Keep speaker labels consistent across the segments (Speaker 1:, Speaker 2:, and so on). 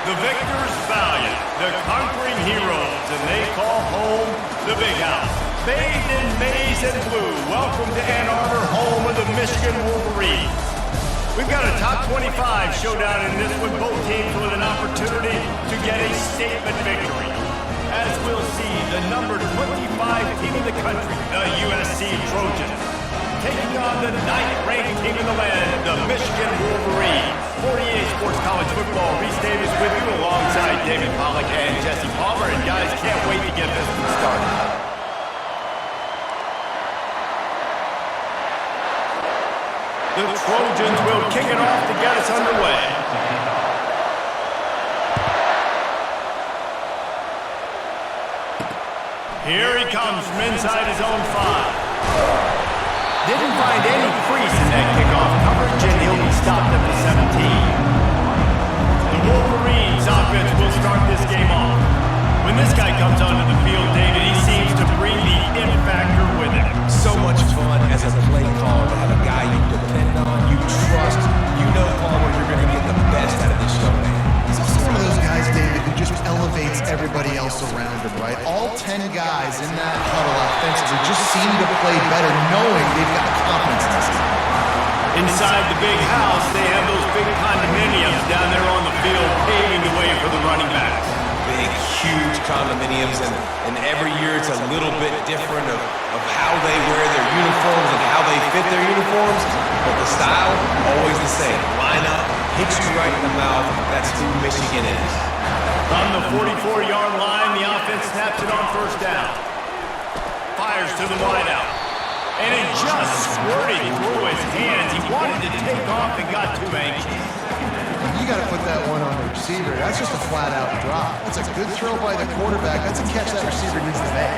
Speaker 1: The victors valiant, the conquering heroes, and they call home the Big House. Bathed in maize and blue, welcome to Ann Arbor, home of the Michigan Wolverines. We've got a top 25 showdown in this one, both teams with an opportunity to get a statement victory. As we'll see, the number 25 team in the country, the USC Trojans, taking on the 9th-ranked team in the land, the Michigan Wolverines. 48 Sports College Football, Reese Davis with you alongside David Pollack and Jesse Palmer. And guys, can't wait to get this one started. The Trojans will kick it off to get us underway. Here he comes from inside his own 5. Didn't find any crease in that kickoff coverage, and he'll be stopped at the 17. The Wolverines offense will start this game off. When this guy comes onto the field, David, he seems to bring the it factor with him.
Speaker 2: So much fun as a play caller to have a guy you depend on, you trust, you know, Palmer, you're going to get the best out of this young man.
Speaker 3: He's also one of those guys, David, who just elevates everybody else around him, right? All 10 guys in that huddle offensively just seem to play better knowing they've got confidence in this game.
Speaker 1: Inside the big house, they have those big condominiums down there on the field paving the way for the running backs.
Speaker 2: Big, huge condominiums, and every year it's a little bit different of how they wear their uniforms and how they fit their uniforms, but the style, always the same. Line up, hits you right in the mouth. That's who Michigan is.
Speaker 1: On the 44-yard line, the offense snaps it on first down. Fires to the wideout. And it just squirted through his hands. He wanted to take off and got too anxious.
Speaker 3: You got to put that one on the receiver. That's just a flat-out drop. That's a good throw by the quarterback. That's a catch that receiver needs to make.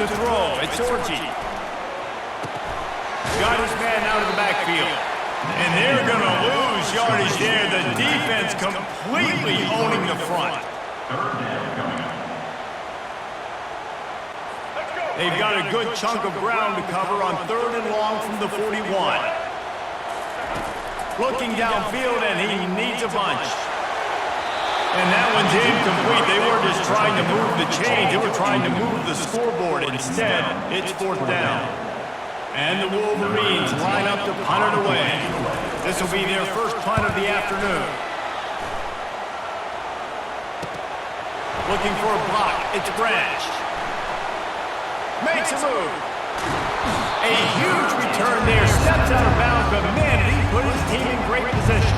Speaker 1: To throw, it's Orchie. Got his man out of the backfield. And they're going to lose yardage there. The defense completely owning the front. They've got a good chunk of ground to cover on 3rd and long from the 41. Looking downfield, and he needs a bunch. And that one's incomplete. They weren't just trying to move the chains. They were trying to move the scoreboard. Instead, it's 4th down. And the Wolverines line up to punt it away. This will be their first punt of the afternoon. Looking for a block. It's Branch. Makes a move. A huge return there. Steps out of bounds, but man, did he put his team in great position.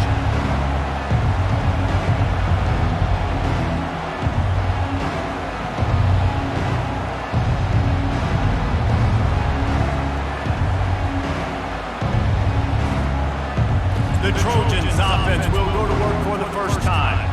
Speaker 1: The Trojans offense will go to work for the first time.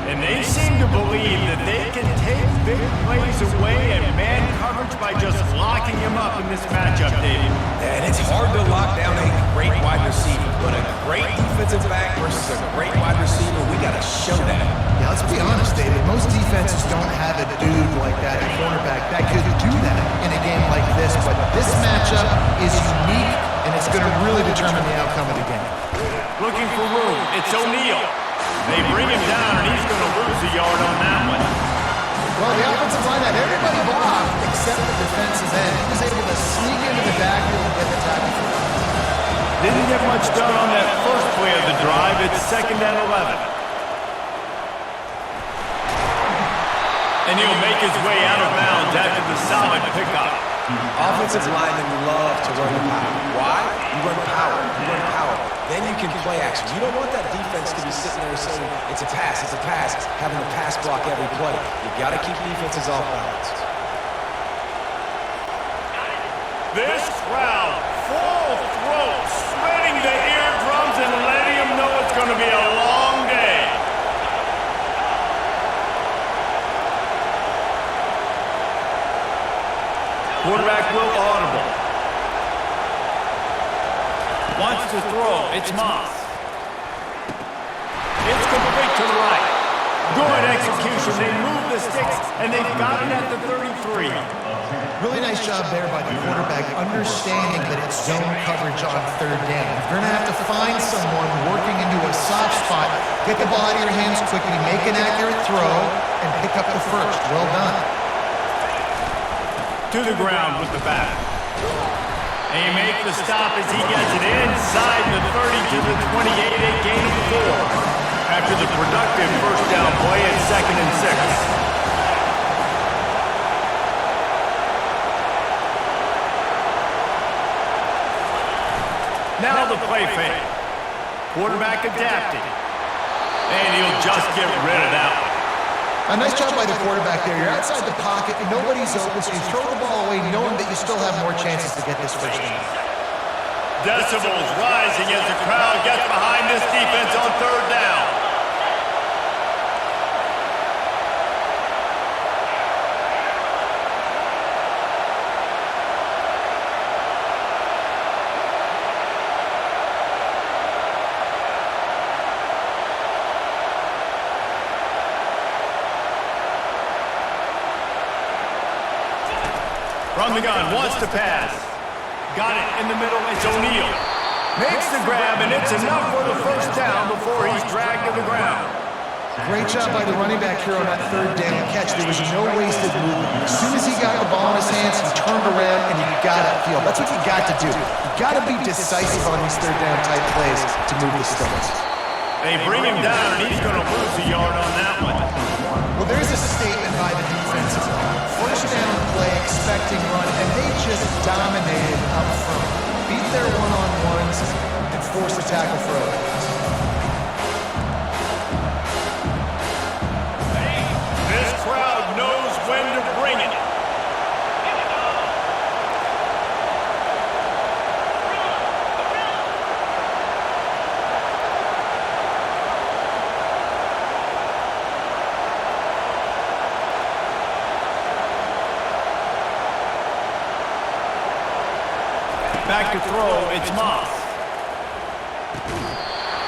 Speaker 1: And they seem to believe that they can take big plays away and man coverage by just locking him up in this matchup, David.
Speaker 2: And it's hard to lock down a great wide receiver, but a great defensive back versus a great wide receiver, we got to show that.
Speaker 3: Yeah, let's be honest, David. Most defenses don't have a dude like that, a cornerback, that could do that in a game like this. But this matchup is unique, and it's going to really determine the outcome of the game.
Speaker 1: Looking for room. It's O'Neal. They bring him down, and he's going to lose a yard on that one.
Speaker 3: Well, the offensive line had everybody blocked except the defensive end. He was able to sneak into the backfield and get the tackle.
Speaker 1: Didn't get much done on that first play of the drive. It's 2nd and 11. And he'll make his way out of bounds after the solid pickup.
Speaker 2: Offensive linemen love to run power. Why? You run power. You run power. Then you can play action. You don't want that defense to be sitting there saying, it's a pass, having to pass block every play. You got to keep defenses off balance.
Speaker 1: This crowd, full throat, sweating the eardrums and letting them know it's going to be a long day. Quarterback will audible. Wants to throw. It's Moss. It's complete to the right. Good execution. execution. They move the sticks, and they've got it at the 33.
Speaker 3: Really nice job there by the quarterback, understanding that it's zone coverage on third down. You're going to have to find someone working into a soft spot, get the ball out of your hands quickly, make an accurate throw, and pick up the first. Well done.
Speaker 1: To the ground with the back. They make the stop as he gets it inside the 30 to the 28, a gain of 4. After the productive first down play at 2nd and 6. Now the play fake. Quarterback adapting. And he'll just get rid of that one.
Speaker 3: A nice job by the quarterback there. You're outside the pocket, and nobody's open, so you throw the ball away knowing that you still have more chances to get this first down.
Speaker 1: Decibels rising as the crowd gets behind this defense on third down. From the gun, wants to pass. Got it in the middle, it's O'Neal. Makes the grab, and it's enough for the first down before he's dragged to the ground.
Speaker 3: Great job by the running back here on that third down catch. There was no wasted movement. As soon as he got the ball in his hands, he turned around, and you got upfield. That's what you got to do. You got to be decisive on these third down type plays to move the sticks.
Speaker 1: They bring him down, and he's going to lose a yard on that one.
Speaker 3: Well, there's a statement by the defensive line. First down play, expecting run, and they just dominated up front. Beat their one-on-ones and forced a tackle for others.
Speaker 1: This crowd knows when to bring it. Back to throw, it's Moss.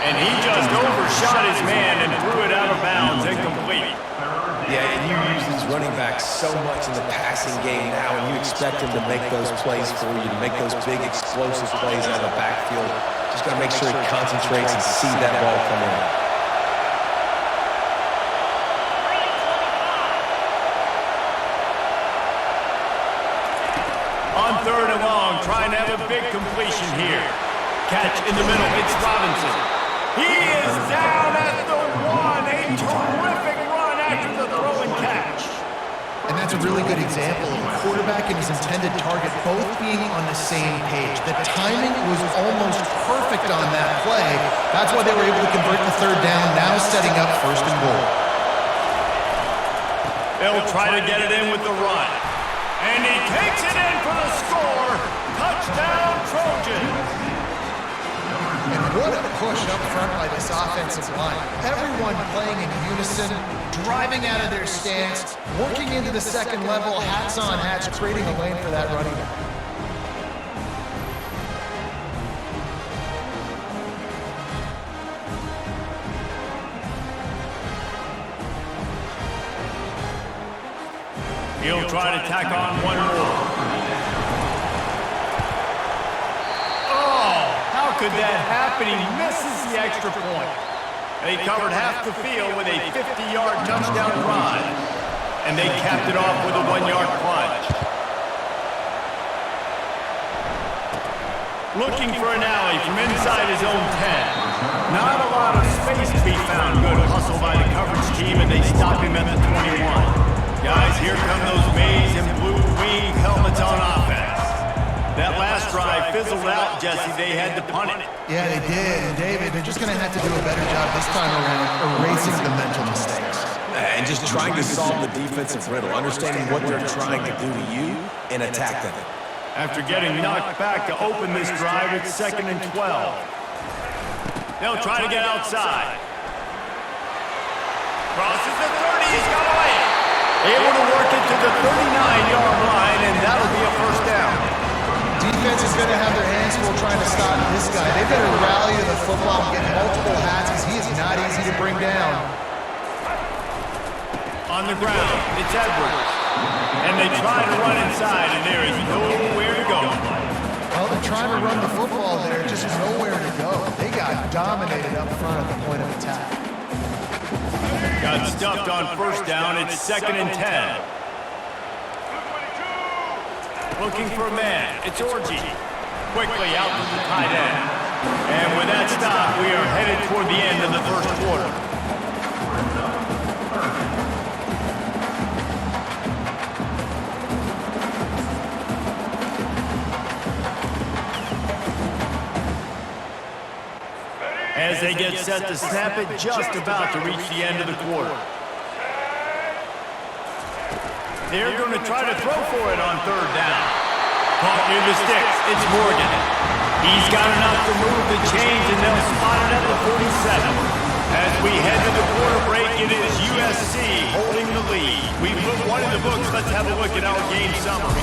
Speaker 1: And he just overshot his man and threw it out of bounds, incomplete.
Speaker 2: Yeah, and you use these running backs so much in the passing game now, and you expect them to make those plays for you, to make those big explosive plays out of the backfield. Just got to make sure he concentrates and see that ball come in.
Speaker 1: On third and long, trying to have a big completion here. Catch in the middle, it's Robinson. He is down at the 1. A terrific run after the throw and catch.
Speaker 3: And that's a really good example of a quarterback and his intended target both being on the same page. The timing was almost perfect on that play. That's why they were able to convert the third down, now setting up first and goal.
Speaker 1: They'll try to get it in with the run. And he takes it in for the score. Touchdown, Trojans.
Speaker 3: And what a push up front by this offensive line. Everyone playing in unison, driving out of their stance, working into the second level, hats on hats, creating a lane for that running back.
Speaker 1: He'll try to tack on one more. Oh, how could that happen? He misses the extra point. They covered half the field with a 50-yard touchdown drive, and they capped it off with a 1-yard plunge. Looking for an alley from inside his own 10. Not a lot of space to be found. Good hustle by the coverage team, and they stop him at the 21. Guys, here come those maize and blue wing helmets on offense. That last drive fizzled out, Jesse. They had to punt it.
Speaker 3: Yeah, they did. And David, they're just going to have to do a better job this time around erasing the mental mistakes.
Speaker 2: And just trying to solve the defensive riddle, understanding what they're trying to do to you and attack them.
Speaker 1: After getting knocked back to open this drive, it's 2nd and 12. They'll try to get outside. Crosses the 30, he's got away. Able to work it to the 39-yard line, and that'll be a first down.
Speaker 3: Defense is going to have their hands full trying to stop this guy. They better rally to the football and get multiple hats because he is not easy to bring down.
Speaker 1: On the ground, it's Edwards. And they try to run inside, and there is nowhere to go.
Speaker 3: Well, they're trying to run the football there, just nowhere to go. They got dominated up front at the point of attack.
Speaker 1: Got stuffed on first down. It's 2nd and 10. Looking for a man. It's Orji. Quickly out to the tight end. And with that stop, we are headed toward the end of the first quarter. As they get set to snap it, just about to reach the end of the quarter. They're going to try to throw for it on 3rd down. Caught near the sticks. It's Morgan. He's got enough to move the chains, and they'll spot it at the 47. As we head to the quarter break, it is USC holding the lead. We put one in the books. Let's have a look at our game summary.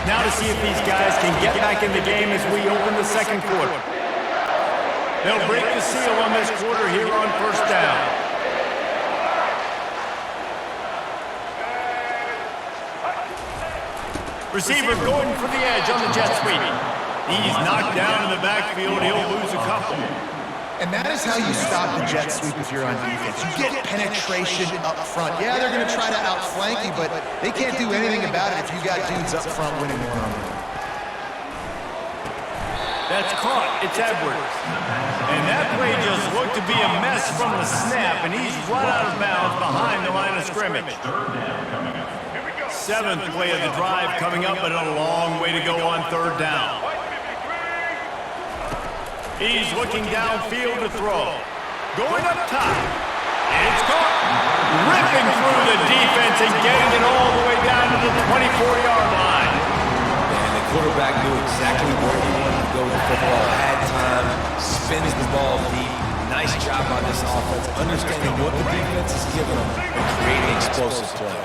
Speaker 1: Now to see if these guys can get back in the game as we open the second quarter. They'll break the seal on this quarter here on 1st down. Receiver going for the edge on the jet sweep. He's knocked down in the backfield. He'll lose a couple.
Speaker 3: And that is how you stop the jet sweep if you're on defense. You get penetration up front. Yeah, they're going to try to outflank you, but they can't do anything about it if you got dudes up front winning one-on-one.
Speaker 1: That's caught. It's Edwards. And that play just looked to be a mess from the snap, and he's run out of bounds behind the line of scrimmage. 7th play of the drive coming up, but a long way to go on 3rd down. He's looking downfield to throw. Going up top. It's caught. Ripping through the defense and getting it all the way down to the 24-yard line.
Speaker 2: And the quarterback knew exactly where he wanted to go with the football. Had time, spins the ball deep. Nice job by this offense, understanding what the defense is giving them and creating explosive play.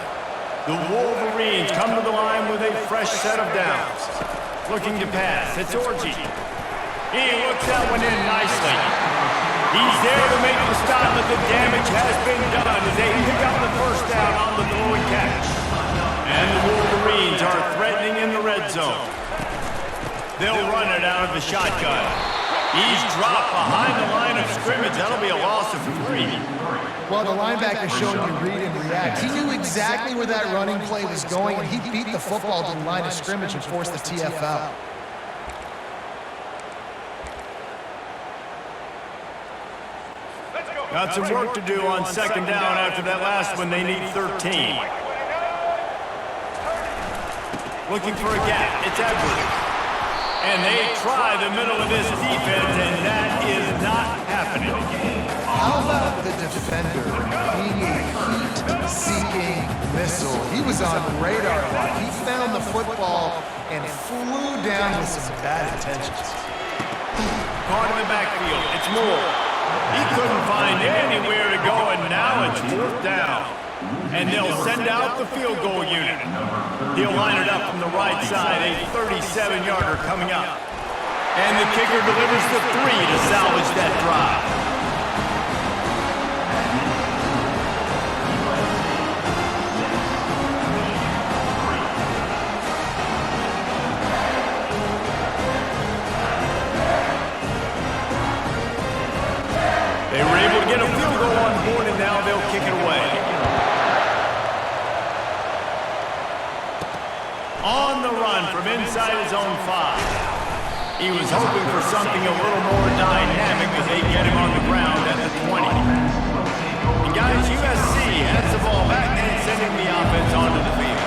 Speaker 1: The Wolverines come to the line with a fresh set of downs. Looking to pass. It's Orji. He looks that one in nicely. He's there to make the stop, but the damage has been done as they pick up the 1st down on the throw and catch. And the Wolverines are threatening in the red zone. They'll run it out of the shotgun. He's dropped behind the line of scrimmage. That'll be a loss of 3.
Speaker 3: Well, the linebacker showed you read and react. He knew exactly where that running play was going, and he beat the football to the line of scrimmage and forced the TFL.
Speaker 1: Got some work to do on 2nd down after that last one. They need 13. Looking for a gap. It's Edwards. And they try the middle of this defense, and that is not happening.
Speaker 3: How about the defender being a heat-seeking missile? He was on radar lock. He found the football and flew down with some bad intentions.
Speaker 1: Caught in the backfield. It's Moore. He couldn't find anywhere to go, and now it's 4th down. And they'll send out the field goal unit. He'll line it up from the right side, a 37-yarder coming up. And the kicker delivers the 3 to salvage that drive. They were able to get a field goal on board, and now they'll kick it away. On the run from inside his own 5. He was hoping for something a little more dynamic as they get him on the ground at the 20. And guys, USC has the ball back and sending the offense onto the field.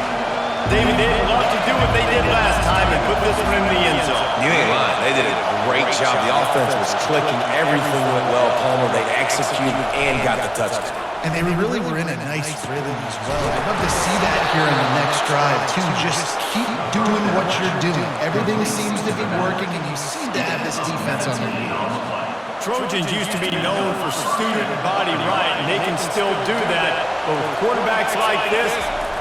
Speaker 1: David, they'd love to do what they did last time and put this one in the end zone.
Speaker 2: You ain't lying. They did a great job. The offense was clicking. Everything went well. Palmer, they executed and got the touchdown.
Speaker 3: And they really were in a nice rhythm as well. I'd love to see that here in the next drive, too. Just keep doing what you're doing. Everything seems to be working, and you seem to have this defense on their heels.
Speaker 1: Trojans used to be known for student body right, and they can still do that. But with quarterbacks like this,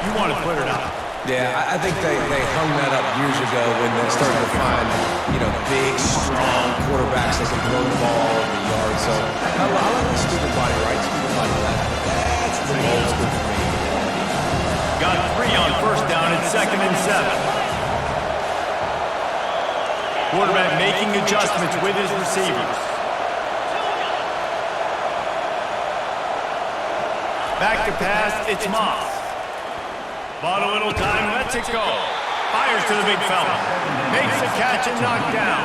Speaker 1: you want to put it out.
Speaker 2: Yeah, I think they hung that up years ago when they started to find, big, strong quarterbacks that can throw the ball over the yard. So I like the stupid body right, stupid body left. That's the old school for me.
Speaker 1: Got 3 on first down and 2nd and 7. Quarterback making adjustments with his receivers. Back to pass, it's Moss. Bought a little time, lets it go. Fires to the big fella. Makes a catch and knocked down.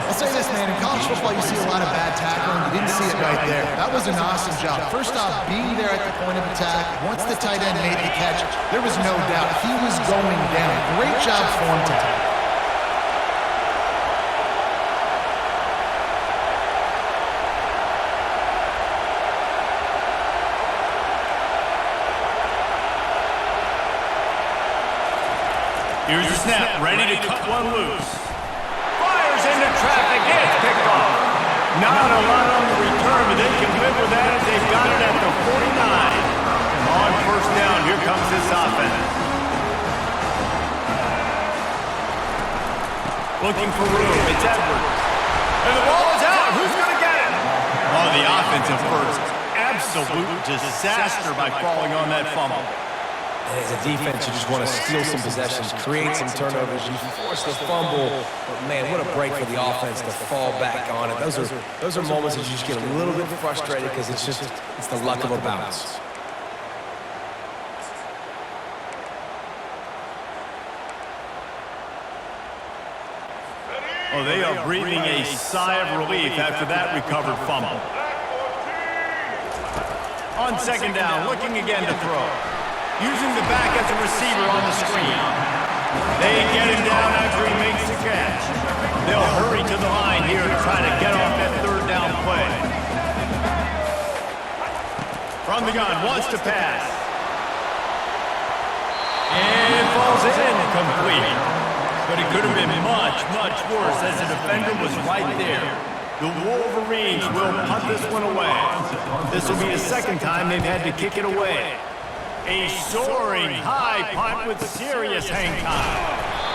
Speaker 3: I'll say this, man. In college football, you see a lot of bad tackling. You didn't see it right there. That was an awesome job. First off, being there at the point of attack. Once the tight end made the catch, there was no doubt he was going down. Great job form tackle.
Speaker 1: Here's the snap, ready to cut one loose. Fires into traffic, it's picked off. Not a lot on the return, but they can live with that as they've got it at the 49. On first down, here comes this offense. Looking for room, it's Edwards. And the ball is out, who's going to get it? Oh, the offensive first. Absolute disaster by falling on that fumble.
Speaker 2: As a defense, you just want to steal some possessions, create some turnovers. You force the fumble, but man, what a break for the offense to fall back on it. Those are moments that you just get a little bit frustrated because it's the luck of a bounce.
Speaker 1: Oh, they are breathing a sigh of relief after that recovered fumble. On second down, looking again to throw. Using the back as a receiver on the screen. They get him down after he makes the catch. They'll hurry to the line here to try to get off that third down play. From the gun, wants to pass. And it falls in, complete. But it could have been much, much worse as the defender was right there. The Wolverines will punt this one away. This will be the second time they've had to kick it away. A soaring high punt with serious hang time.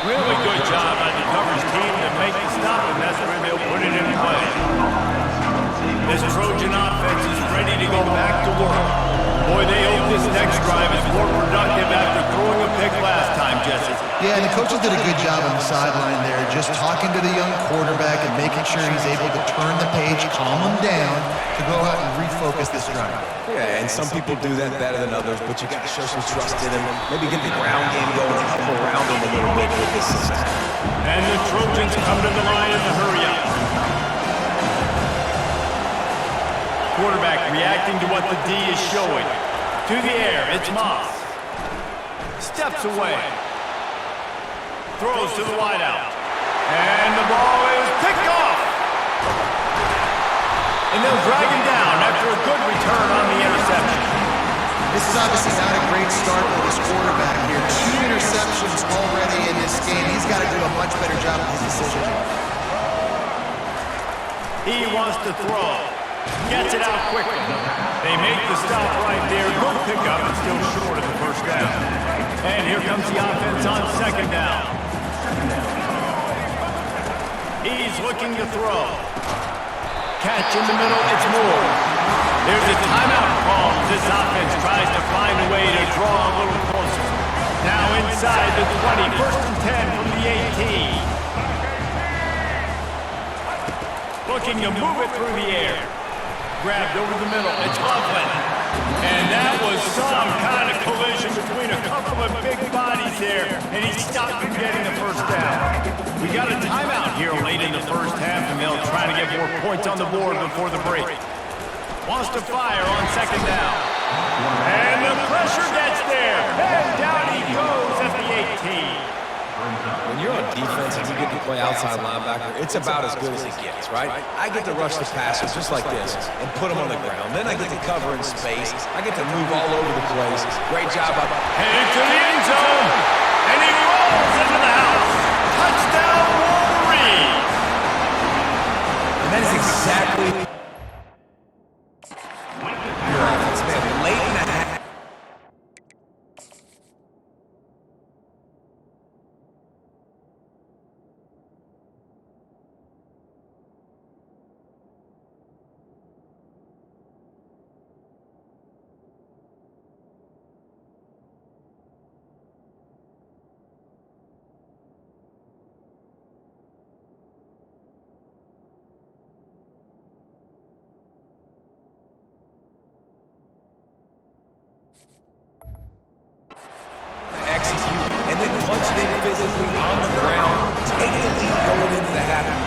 Speaker 1: Really good job by the coverage team to make the stop, and that's where they'll put it in play. This Trojan offense is ready to go back to work. Boy, they hope this next drive is more productive after throwing a pick last time, Jesse.
Speaker 3: Yeah, and the coaches did a good job on the sideline there, just talking to the young quarterback and making sure he's able to turn the page, calm him down, to go out and refocus this drive.
Speaker 2: Yeah, and some people do that better than others, but you got to show some trust in him. Maybe get the ground game going and help around him a little bit with this system.
Speaker 1: And the Trojans come to the line in the hurry up. Quarterback reacting to what the D is showing. To the air, it's Moss. Steps away. Throws to the wideout. And the ball is picked off. And they'll drag him down after a good return on the interception.
Speaker 3: This is obviously not a great start for this quarterback here. 2 interceptions already in this game. He's got to do a much better job of his decision.
Speaker 1: He wants to throw. Gets it out quickly. They make the stop right there. Good pickup, but still short of the first down. And here comes the offense on second down. He's looking to throw. Catch in the middle, it's Moore. There's a timeout call. This offense tries to find a way to draw a little closer. Now inside the 20, 1st and 10 from the 18. Looking to move it through the air. Grabbed over the middle, it's Loveland. And that was some kind of collision between a couple of big bodies there, and he stopped from getting the first down. We got a timeout here late in the first half, and they'll try to get more points on the board before the break. Wants to fire on second down. And the pressure gets there, and down he goes at the 18.
Speaker 2: When you're on defense and you get to play outside linebacker, it's about as good as it gets, right? I get to rush the passer just like this and put them on the ground. Then I get to cover in space. I get to move all over the place. Great job.
Speaker 1: And into the end zone. And he rolls into the house. Touchdown, Wolverines.
Speaker 2: And that is exactly your offense, man. Late in the half.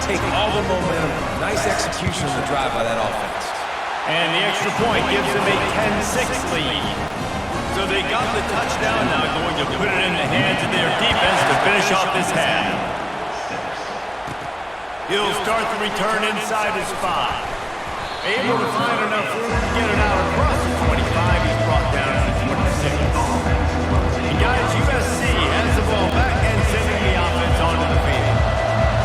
Speaker 2: take all the momentum. Nice execution on the drive by that offense.
Speaker 1: And the extra point gives them a 10-6 lead. So they got the touchdown, now going to put it in the hands of their defense to finish off this half. He'll start the return inside his 5. Able to find enough room to get it out across the 25. He's brought down to the 26. And guys, USC has the ball back and sending the offense onto the field.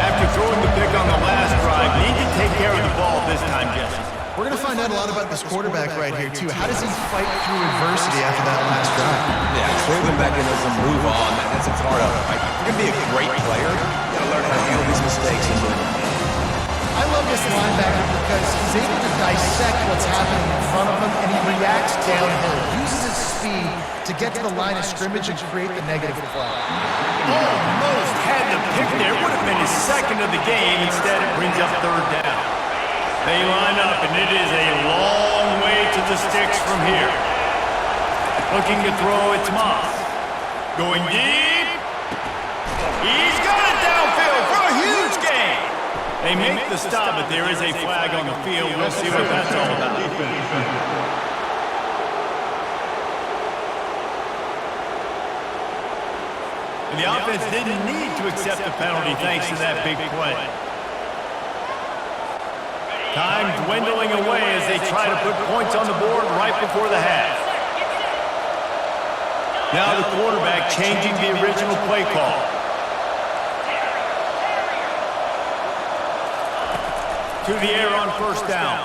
Speaker 1: After throwing the pick on the last drive, need to take care of the ball this time, Jesse.
Speaker 3: We're going to find out a lot about this quarterback right here, too. How does he fight through adversity after that last drive?
Speaker 2: Yeah, clearly back in doesn't move on. That's a part of it. Right? If you're going to be a great player, you got to learn how to handle these mistakes and move on.
Speaker 3: I love this linebacker because he's able to dissect what's happening in front of him, and he reacts downhill, uses his speed to get to the line of scrimmage and create the negative flag.
Speaker 1: Almost had the pick there. Would have been his second of the game. Instead, it brings up third down. They line up, and it is a long way to the sticks from here. Looking to throw, it's Moss. Going deep. He's got it downfield for a huge gain. They make the stop, but there is a flag on the field. We'll see what that's all about. The offense didn't need to accept the penalty thanks to that big play. Time dwindling away as they try to put points on the board right before the half. Now the quarterback changing the original play call. To the air on first down.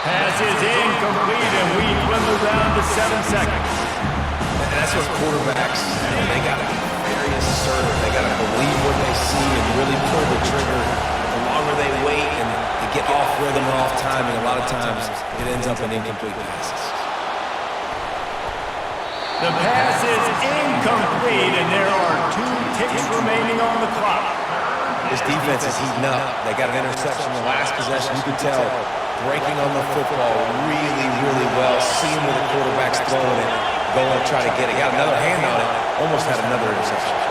Speaker 1: Pass is incomplete, and we dwindle down to 7 seconds.
Speaker 2: And that's what quarterbacks, they got to be very assertive. They got to believe what they see and really pull the trigger. The longer they wait and they get off rhythm or off timing, a lot of times it ends up in incomplete passes.
Speaker 1: The pass is incomplete, and there are 2 ticks remaining on the clock.
Speaker 2: This defense is heating up. They got an interception in the last possession. You can tell breaking on the football really, really well. Seeing where the quarterback's throwing it, going to try to get it. Got another hand on it. Almost had another interception.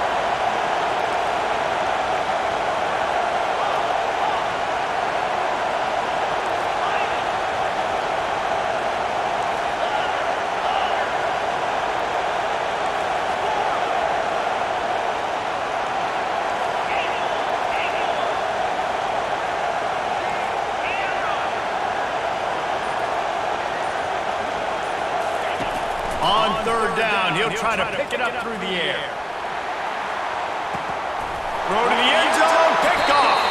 Speaker 1: On third down, he'll try to pick it up through the air. Throw to the end zone, picked off.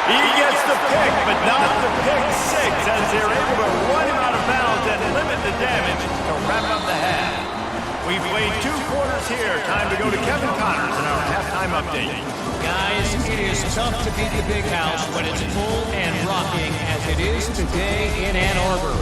Speaker 1: He gets the pick, but not the pick 6 as they're able to run him out of bounds and limit the damage to wrap up the half. We've played 2 quarters here. Time to go to Kevin Connors in our halftime update.
Speaker 4: Guys, it is tough to beat the big house when it's full and rocking as it is today in Ann Arbor.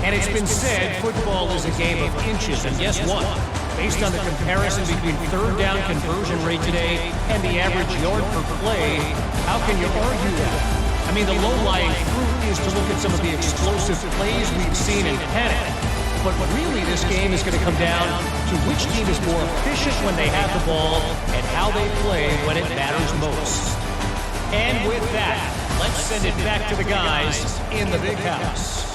Speaker 4: And it's been said football is a game of inches, and guess what? Based on the comparison between third down conversion rate today and the average yard per play, how can you argue that? I mean, the low-lying fruit is to look at some of the explosive plays we've seen in panic. But really, this game is going to come down to which team is more efficient when they have the ball and how they play when it matters most. And with that, let's send it back to the guys in the big house.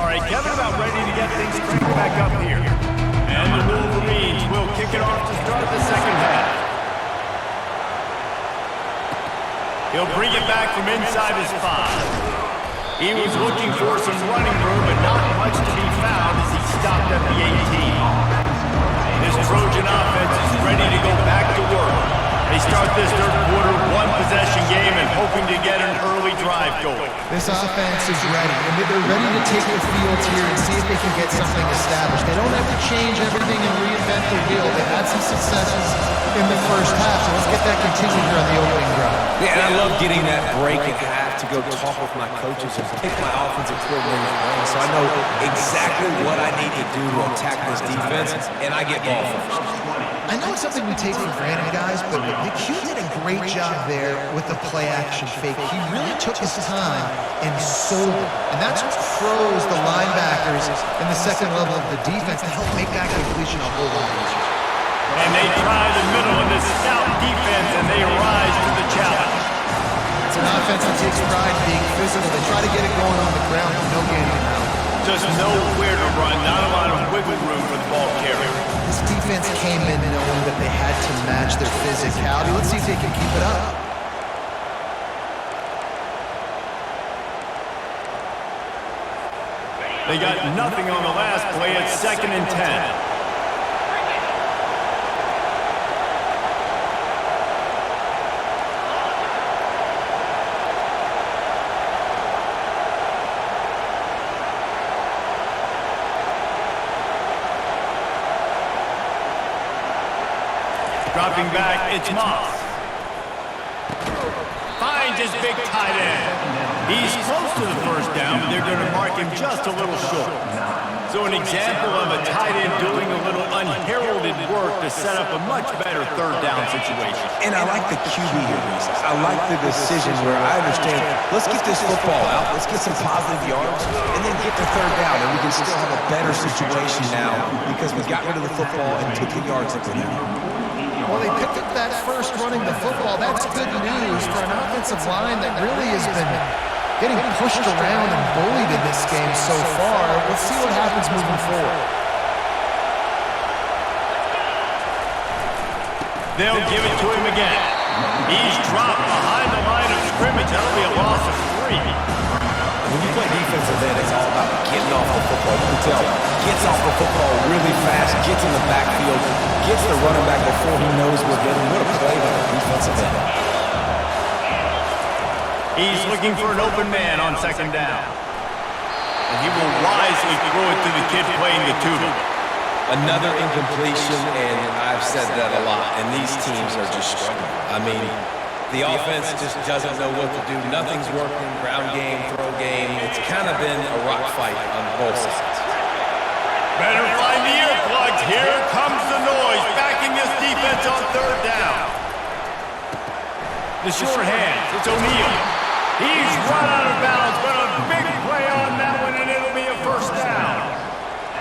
Speaker 1: All right, Kevin about ready to get things cranked back up here. And the Wolverines will kick it off to start the second half. He'll bring it back from inside his 5. He was looking for some running room, but not much to be found as he stopped at the 18. This Trojan offense is ready to go back to work. They start this third quarter 1-possession game and hoping to get an early drive going.
Speaker 3: This offense is ready, and they're ready to take the field here and see if they can get something established. They don't have to change everything and reinvent the wheel. They've had some successes in the first half, so let's get that continued here on the opening drive.
Speaker 2: Yeah, and I love getting that break at half to go talk with my coaches and pick my offensive coordinator's brain, so I know exactly what I need to do to attack this defense, and I get ball first.
Speaker 3: I know it's something we take for granted, guys, but Q did a great job there with the play-action fake. He really took his time and sold it. And that's what froze the linebackers in the second level of the defense to help make that completion a whole lot easier.
Speaker 1: And they try the middle of this stout defense, and they rise to the
Speaker 3: came in knowing that they had to match their physicality. Let's see if they can keep it up.
Speaker 1: They got nothing on the last play. It's 2nd and 10. Dropping back, it's Moss. Finds his big tight end. He's close to the first down, but they're going to mark him just a little short. So an example of a tight end doing a little unheralded work to set up a much better 3rd down situation.
Speaker 2: And I like the QB here, Reese. I like the decision where I understand, let's get this football out, let's get some positive yards, and then get to 3rd down, and we can still have a better situation now because we got rid of the football and took the yards that we needed.
Speaker 3: Well, they picked up that first running the football. That's good news for an offensive line that really has been getting pushed around and bullied in this game so far. Let's see what happens moving forward.
Speaker 1: They'll give it to him again. He's dropped behind the line of scrimmage. That'll be a loss of 3.
Speaker 2: When you play defensive end, it's all about getting off the football. You can tell, gets off the football really fast, gets in the backfield, gets the running back before he knows we're getting. What a play by the defensive end.
Speaker 1: He's looking for an open man on 2nd down. And he will wisely throw it to the kid playing the tuba.
Speaker 2: Another incompletion, and I've said that a lot, and these teams are just struggling. I mean, the offense just doesn't know what to do. Nothing's working. Ground game, throw game. It's kind of been a rock fight on both sides.
Speaker 1: Better find the earplugs. Here comes the noise, backing this defense on 3rd down. The short hands, it's O'Neal. He's run out of bounds, but a big play on that one, and it'll be a 1st down.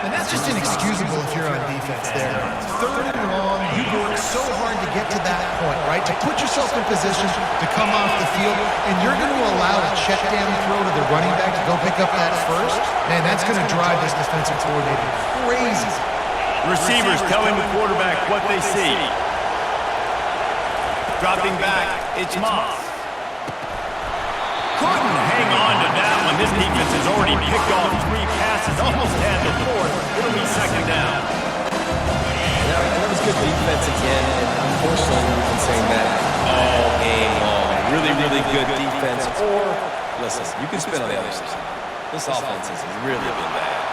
Speaker 3: And that's just inexcusable if you're on defense there. 3rd and long, you work so hard to get to that point, right? To put yourself in position to come off the field, and you're going to allow a check down throw to the running back to go pick up that first? Man, that's going to drive this defensive coordinator crazy.
Speaker 1: Receivers telling the quarterback what they see. Dropping back, it's Moss. Couldn't hang on to that one. This defense has already picked off 3 passes, almost had the 4th. It'll be 2nd down.
Speaker 2: Yeah, and that was good defense again, and unfortunately we've been saying that all game long. Really, really good defense. Or, listen, you can spin on the other side. This offense has really been bad.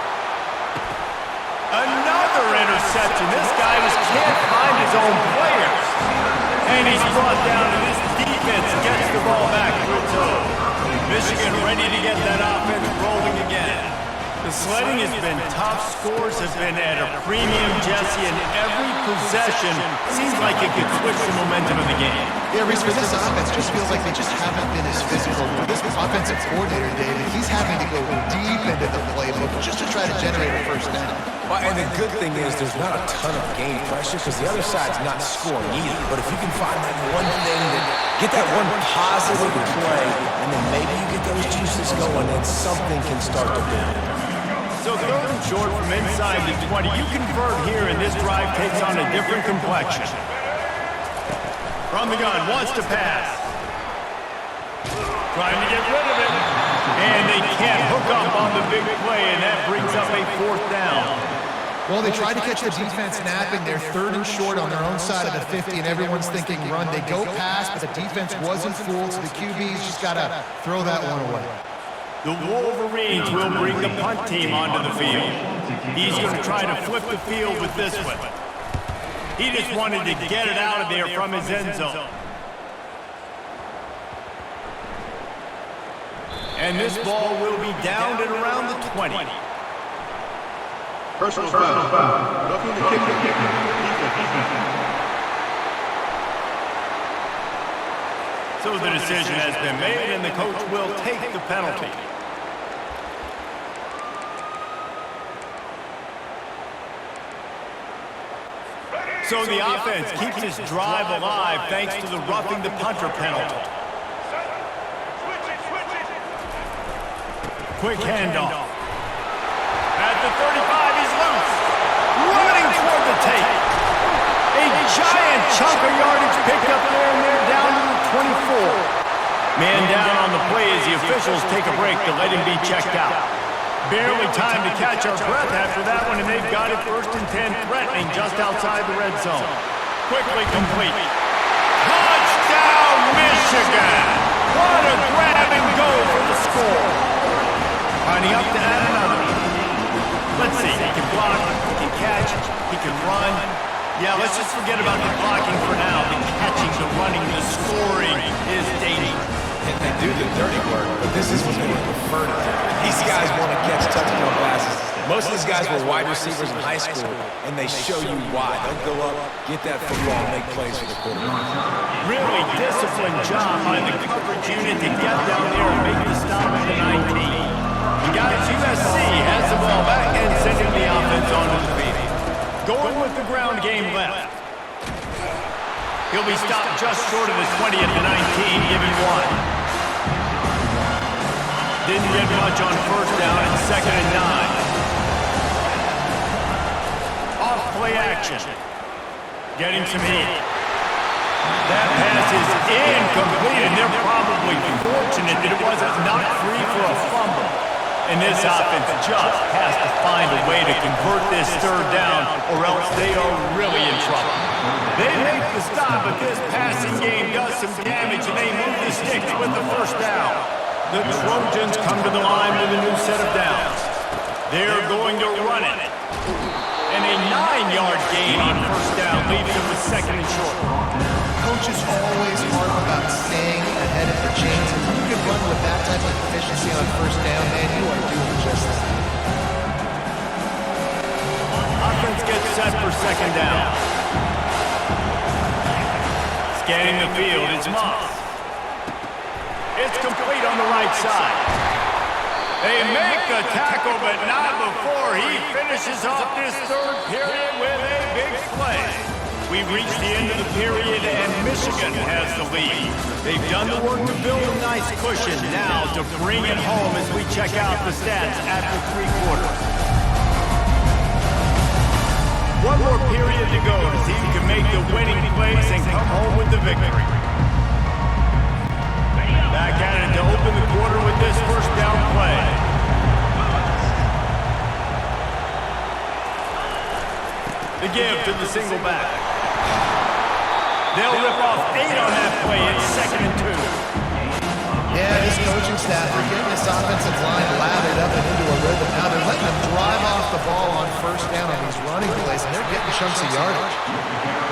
Speaker 1: Another interception. This guy just can't find his own players. And he's brought down, and this defense gets the ball back to its own. Michigan ready to get that offense rolling again. The sledding has been tough. Scores have been at a premium, Jesse, and every possession seems like it could switch the momentum of the game.
Speaker 3: Yeah, Reese, for this offense just feels like they just haven't been as physical. For this offensive coordinator, David, he's having to go deep into the playbook just to try to generate a 1st down.
Speaker 2: Well, and the good thing is there's not a ton of game pressure because the other side's not scoring either. But if you can find that one thing, get that one positive play, and then maybe you get those juices going and something can start to build.
Speaker 1: So 3rd and short from inside the 20. You convert here, and this drive takes on a different complexion. From the gun, wants to pass. Trying to get rid of it. And they can't hook up on the big play, and that brings up a 4th down.
Speaker 3: Well, they tried to catch the defense napping. They're 3rd and short on their own side of the 50, and everyone's thinking run. They go past, but the defense wasn't fooled, so the QB's just got to throw that one away.
Speaker 1: The Wolverines will bring the punt team onto the field. He's going to try to flip the field with this one. He just wanted to get it out of there from his end zone. And this ball will be down at around the 20.
Speaker 5: Personal foul. Roughing the kicker.
Speaker 1: So the decision has been made, and the coach will take the penalty. So the offense keeps its drive alive thanks to the roughing the punter penalty. Quick handoff. At the 35, he's loose. Running toward the tape. A giant chunk of yardage picked up there, and they're down to the 24. Man down on the play as the officials take a break to let him be checked out. Barely time to catch our breath after that one, and they've got it 1st and 10, threatening just outside the red zone. Quickly complete. Touchdown, Michigan! What a grab and go for the score. Lining up to add another. Let's see, he can block, he can catch, he can run. Yeah, let's just forget about the blocking for now. The catching, the running, the scoring is dangerous.
Speaker 2: And they do the dirty work, but this is what they would prefer to do. These guys want to catch touchdown passes. Most of these guys were wide receivers in high school, and they show you why. They'll go up, get that football, and make plays for the quarterback.
Speaker 1: Really disciplined job by the coverage unit to get down there and make the stop at the 19. The guys, USC has the ball back and sending the offense onto the field. Going with the ground game left. He'll be stopped just short of the 20 at the 19, giving one. Didn't get much on 1st down and 2nd and 9. Off play action. Getting some heat. That pass is incomplete, and they're probably fortunate that it wasn't knocked free for a fumble. And this offense just has to find a way to convert this 3rd down, or else they are really in trouble. They make the stop, but this passing game does some damage, and they move the sticks with the 1st down. The Trojans come to the line with a new set of downs. They're going to run it. And a 9-yard gain on 1st down leaves them with 2nd and short.
Speaker 3: Coaches always harp about staying ahead of the chains. If you can run with that type of efficiency on 1st down, man, you are doing just that.
Speaker 1: Offense gets set for 2nd down. Scanning the field, it's Moss. It's complete on the right side. They make the tackle, but not before he finishes off this 3rd period with a big play. We've reached the end of the period, and Michigan has the lead. They've done the work to build a nice cushion. Now to bring it home as we check out the stats after 3 quarters. One more period to go to see who can make the winning plays and come home with the victory. Back at it to open the quarter with this 1st down play. The give to the single back. They'll rip off 8 on that play. It's 2nd and 2.
Speaker 3: Yeah, this coaching staff are getting this offensive line lathered up and into a rhythm. Now they're letting them drive off the ball on 1st down on these running plays, and they're getting chunks of yardage.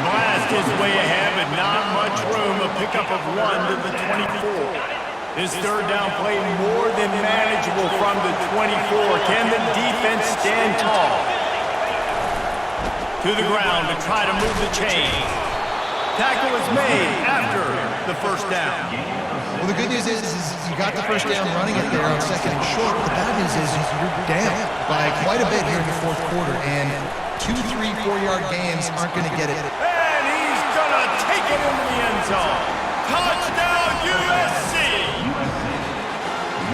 Speaker 1: Blast is way ahead, but not much room. A pickup of 1 to the 24. This 3rd down play more than manageable from the 24. Can the defense stand tall? To the ground to try to move the chains. Tackle is made after the 1st down.
Speaker 3: Well, the good news is you got the 1st down running it there on 2nd and short. The bad news is you're down by quite a bit here in the 4th quarter, and 2, 3, 4-yard gains aren't going to get it.
Speaker 1: And he's going to take it into the end zone. Touchdown, USC!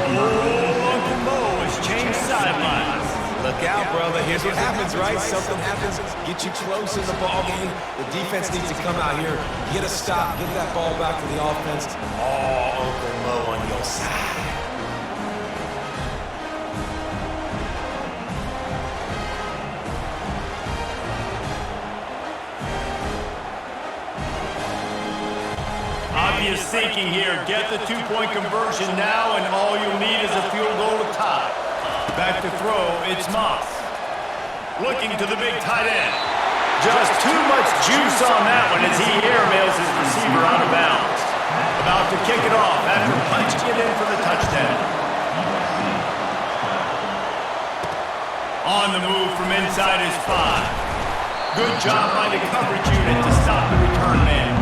Speaker 1: Oh, Uncle Mo has changed sidelines.
Speaker 2: Look out, brother. Here's what happens, right? Something happens, get you close in the ball game. The defense needs to come out here, get a stop, get that ball back to the offense. Oh, Uncle Mo on your side.
Speaker 1: Obvious thinking here. Get the 2-point conversion now, and all you'll need is a field goal to tie. Back to throw, it's Moss. Looking to the big tight end. Just too much juice on that one as he airmails his receiver out of bounds. About to kick it off after punching it in for the touchdown. On the move from inside his 5. Good job by the coverage unit to stop the return man.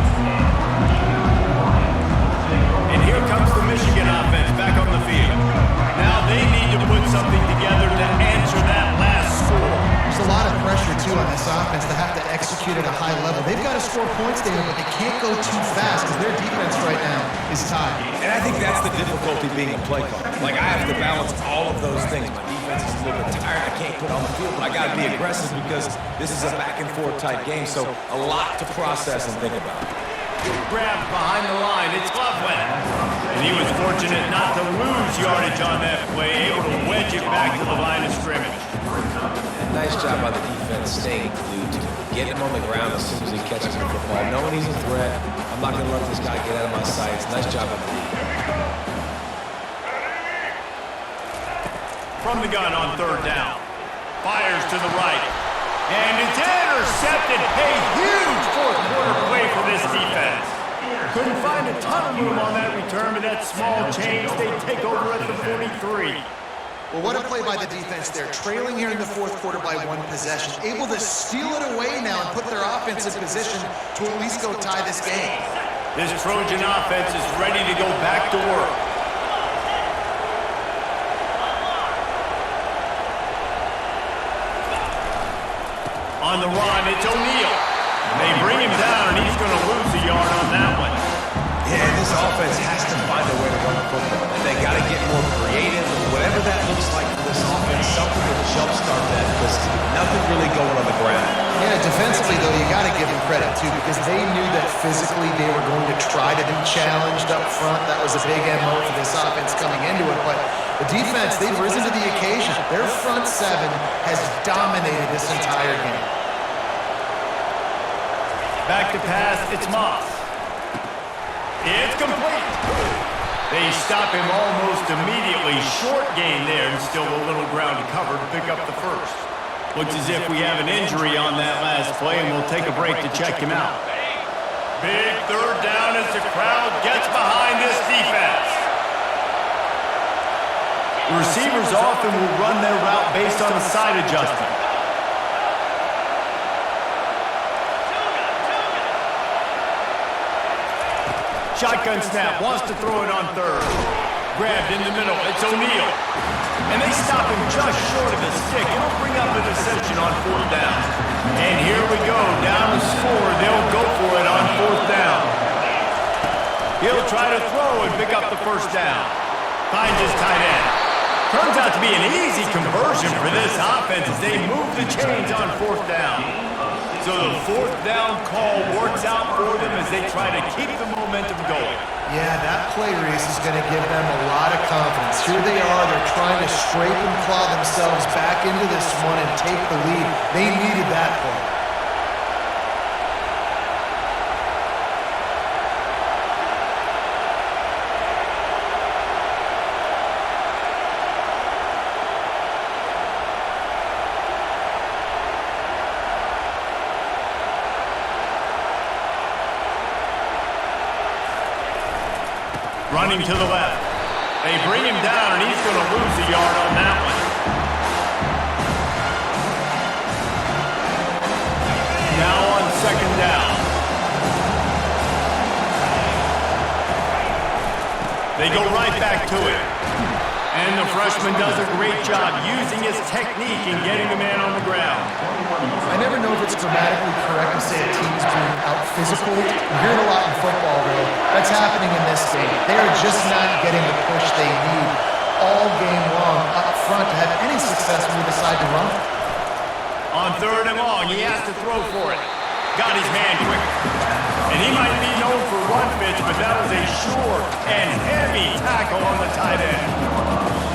Speaker 1: And here comes the Michigan offense back on the field. Now they need to put something together to answer that last score.
Speaker 3: There's a lot of pressure, too, on this offense to have to execute at a high level. They've got to score points there, but they can't go too fast because their defense right now is tied.
Speaker 2: And I think that's the difficulty being a play caller. Like, I have to balance all of those things. My defense is a little bit tired. I can't put on the field, but I got to be aggressive because this is a back-and-forth type game, so a lot to process and think about.
Speaker 1: Grabbed behind the line, it's Loveland. And he was fortunate not to lose yardage on that play, able to wedge it back to the line of scrimmage.
Speaker 2: Nice job by the defense staying glued to him. Getting him on the ground as soon as he catches the football. Knowing he's a threat, I'm not going to let this guy get out of my sights. Nice job by the defense.
Speaker 1: From the gun on third down. Fires to the right. And it's intercepted. A huge fourth quarter play for this defense. Couldn't find a ton of room on that return, but that small change, they take over at the 43.
Speaker 3: Well, what a play by the defense there. Trailing here in the fourth quarter by one possession. Able to steal it away now and put their offense in position to at least go tie this game.
Speaker 1: This Trojan offense is ready to go back to work. On the run, it's O'Neal. They bring him down, and he's going to lose a yard on that one.
Speaker 2: Yeah, this offense has to find a way to run the football. And they got to get more creative. Whatever that looks like for this offense, something to jumpstart that because nothing really going on the ground.
Speaker 3: Yeah, defensively, though, you got to give them credit, too, because they knew that physically they were going to try to be challenged up front. That was a big MO for this offense coming into it. But the defense, they've risen to the occasion. Their front seven has dominated this entire game.
Speaker 1: Back to pass, it's Moss. It's complete. They stop him almost immediately. Short gain there and still a little ground to cover to pick up the first. Looks as if we have an injury on that last play, and we'll take a break to check him out. Big third down as the crowd gets behind this defense. Receivers often will run their route based on a side adjustment. Shotgun snap, wants to throw it on third. Grabbed in the middle, it's O'Neal. And they stop him just short of the stick. It'll bring up a decision on fourth down. And here we go, down the score. They'll go for it on fourth down. He'll try to throw and pick up the first down. Finds his tight end. Turns out to be an easy conversion for this offense as they move the chains on fourth down. So the fourth down call works out for them as they try to keep the momentum going.
Speaker 3: Yeah, that play, Reese, is going to give them a lot of confidence. Here they are. They're trying to scrape and claw themselves back into this one and take the lead. They needed that play.
Speaker 1: Running to the left. They bring him down, and he's going to lose a yard on that one. Now on second down. They go right back to it. And the freshman does a great job using his technique and getting the man on the ground.
Speaker 3: I never know if it's grammatically correct to say a team's being out-physical. You hear it a lot in football, though. That's happening in this game. They are just not getting the push they need all game long up front to have any success when they decide to run.
Speaker 1: On third and long, he has to throw for it. Got his man quick. And he might be known for run fits, but that was a sure and heavy tackle on the tight end.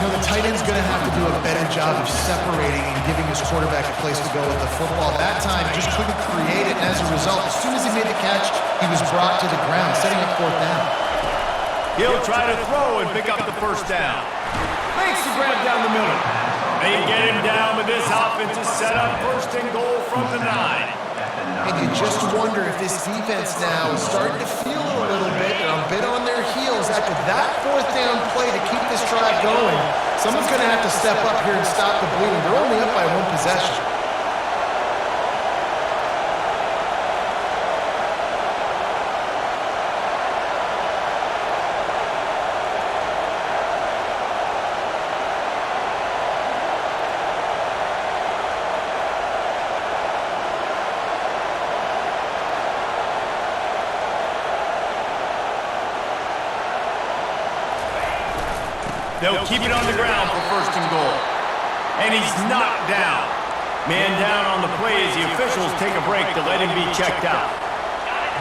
Speaker 3: You know, the tight end's going to have to do a better job of separating and giving his quarterback a place to go with the football. That time, just couldn't create it, and as a result, as soon as he made the catch, he was brought to the ground, setting up fourth down.
Speaker 1: He'll try to throw and pick up the first down. Makes the grab down the middle. They get him down, but this offense is set up first and goal from the 9.
Speaker 3: And you just wonder if this defense now is starting to feel a little bit. They're a bit on their heels after that fourth down play to keep this drive going. Someone's going to have to step up here and stop the bleeding. They're only up by one possession.
Speaker 1: They'll keep it on the ground for first and goal. And he's knocked down. Man down on the play as the officials take a break to let him be checked out.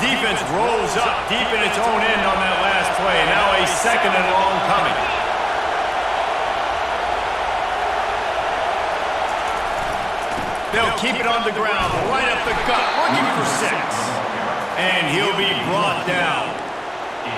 Speaker 1: Defense rolls up deep in its own end on that last play. Now a second and long coming. They'll keep it on the ground, right up the gut, looking for 6. And he'll be brought down.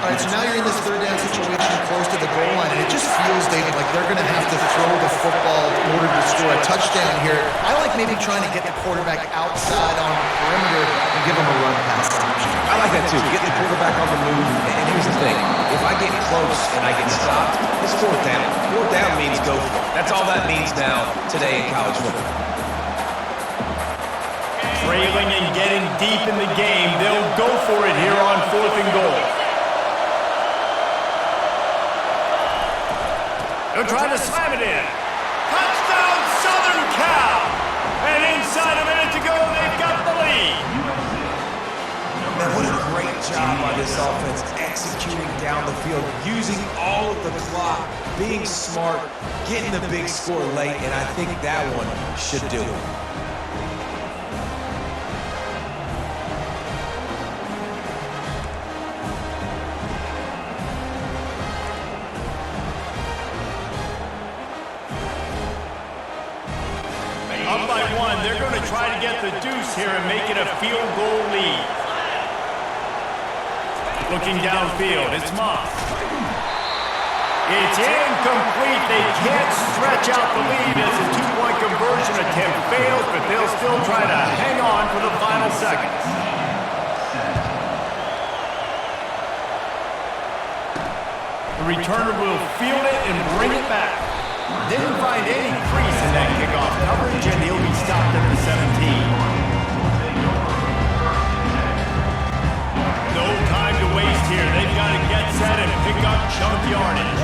Speaker 3: All right, so now you're in this third down situation close to the goal line, and it just feels, David, like they're going to have to throw the football in order to score a touchdown here. I like maybe trying to get the quarterback outside on the perimeter and give him a run pass option.
Speaker 2: I like that too. Get the quarterback on the move. And here's the thing. If I get close and I get stopped, it's 4th down. 4th down means go for it. That's all that means now today in college football.
Speaker 1: Trailing and getting deep in the game, they'll go for it here on 4th and goal. They'll try to slam it in. Touchdown, Southern Cal! And inside a minute to go, they've got the lead.
Speaker 2: Man, what a great job by this offense executing down the field, using all of the clock, being smart, getting the big score late, and I think that one should do it.
Speaker 1: Up by 1, they're going to try to get the deuce here and make it a field goal lead. Looking downfield, it's Moss. It's incomplete. They can't stretch out the lead as a 2-point conversion attempt fails, but they'll still try to hang on for the final seconds. The returner will field it and bring it back. Didn't find any crease in that kickoff coverage, and he'll be stopped at the 17. No time to waste here. They've got to get set and pick up chunk yardage.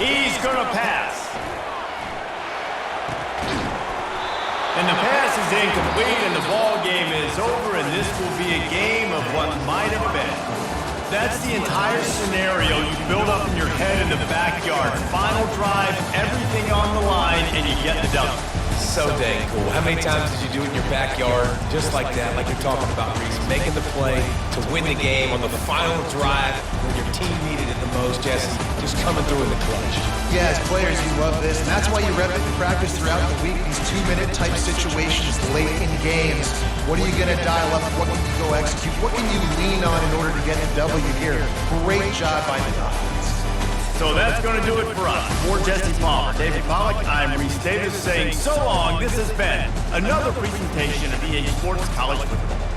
Speaker 1: He's going to pass. And the pass is incomplete, and the ball game is over, and this will be a game of what might have been. That's the entire scenario you build up in your head in the backyard. Final drive, everything on the line, and you get the W.
Speaker 2: So dang cool. How many times did you do it in your backyard, just like that, like you're talking about, Reese, making the play to win the game on the final drive when your team needed it the most, Jesse, just coming through in the clutch.
Speaker 3: Yeah, as players, you love this, and that's why you rep it in practice throughout the week, these 2-minute type situations late in games. What are you going to dial up? What can you go execute? What can you lean on in order to get the W here? Great job by the offense.
Speaker 1: So that's going to do it for us. For Jesse Palmer, David Pollack, I'm Reese Davis saying so long. This has been another presentation of EA Sports College Football.